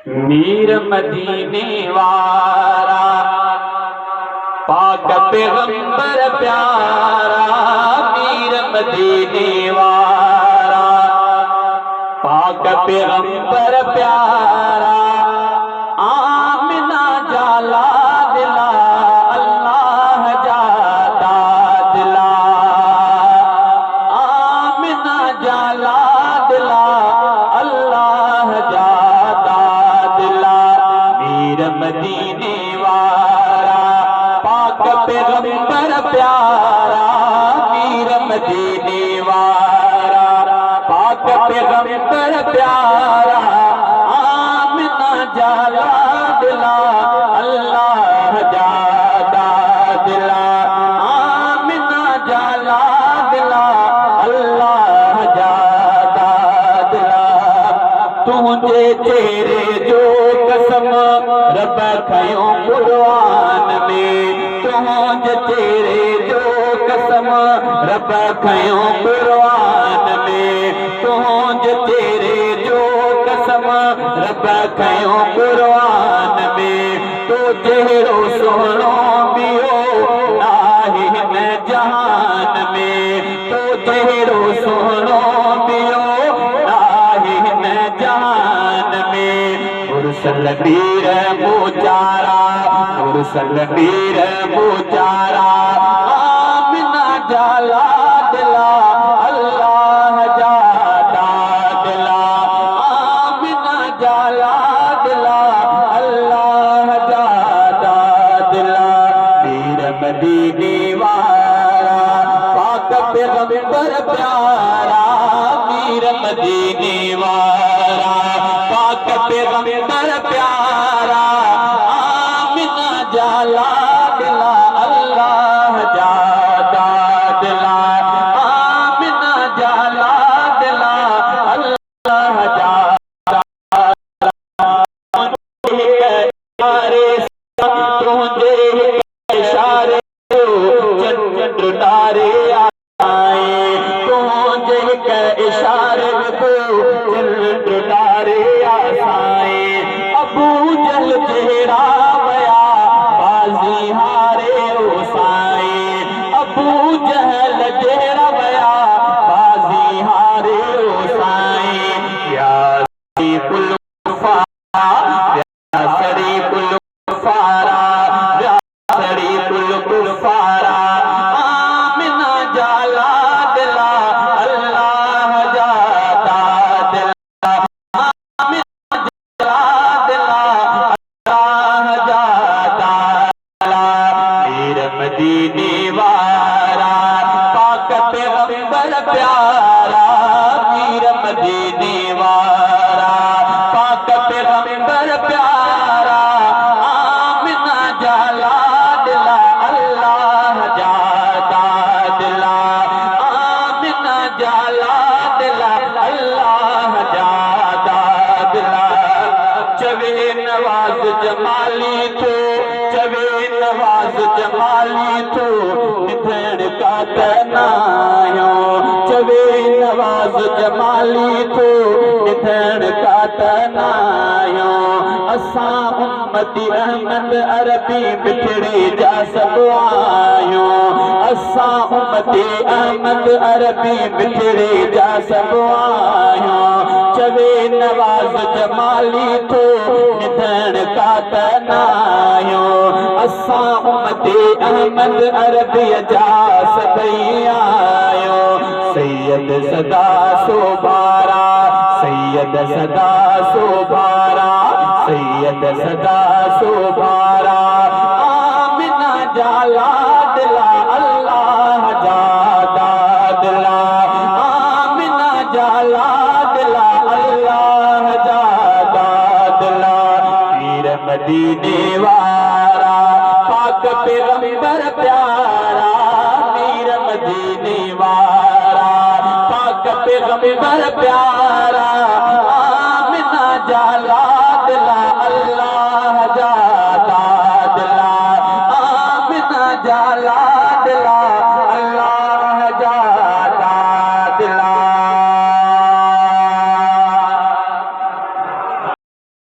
मीर मदीने वारा पाक पैगंबर प्यारा। मीर मदीने वारा पाक पैगंबर प्यारा। आमिना जाला दिला अल्लाह जादा दिला। आमिना जाला दिला अल्लाह जादा दिला। मीर मदीने वारा पाक पैगंबर प्यारा। मीर मदीने वारा पाक पैगंबर प्यारा। आमिना जाला दिला अल्लाह जादा दिला। आमिना जाला दिला अल्लाह जादा दिला। तुझे चेहरे जो कसम रब खयों कुरान में। तुझे चेहरे जो कसम रब खयों कुरान में। तुझे चेहरे जो कसम रब खयों कुरान में। तो चेहरो सोहणो बियो नाही न जहान में। तो चेहरो सोहणो बियो नाही न जहान में। मुरसल मीर मुचारा मुरसल मीर मुचारा। आमिना जाला दिला अल्लाह जादा दिला। आमिना जाला दिला अल्लाह जादा दिला। मीर मदीने वारा पाक पैगंबर प्यारा। मीर मदीने वारा पाक पैगंबर प्यारा। आमिना जाला दिला अल्लाह जादा दिला। आमिना जाला दिला अल्लाह जादा। तुझे इशारे चंद तारे आए। तुझे इशारे चंद तारे आए। अबू जल चेहरा वया बाजी हारे ओसाए। अबू जहल चेहरा वया बाजी हारे ओसाए। या शरीफुल कुफारा या शरीफुल कुफारा या शरीफुल कुफारा। आमिना जाला दिला अल्लाह जादा दिला। आमिना जाला दिला अल्लाह जादा दिला। मीर मदीने वारा पाक पैगंबर प्यारा। मीर मदीने वारा पाक पैगंबर प्यारा। आमिना जाला दिला अल्लाह जादा दिला। आमिना जाला दिला अल्लाह जादा दिला। चवे नवाज जमाली तो चवे नवाज जमाली तो निधन का तनायो। चवे नवाज जमाली तो निधन का तनायो। असा उम्मती अहमद अरबी बिछड़े जा सब आयो। असा उम्मती अहमद अरबी बिछड़े जा सब आयो। चवे नवाज जमाली तो निधन का तनायो। असा उम्मती अहमद अरबी जा सभई आयो। सैयद सदा सोबारा सैयद सदा सोबारा सैयद सदा सोबारा। आमिना जाला दिला अल्लाह जादा दिला। आमिना जाला दिला अल्लाह जादा दिला। मीर मदीने वारा पाक पैगंबर प्यारा। मीर मदीने वारा पाक पैगंबर प्यारा। आमिना जाला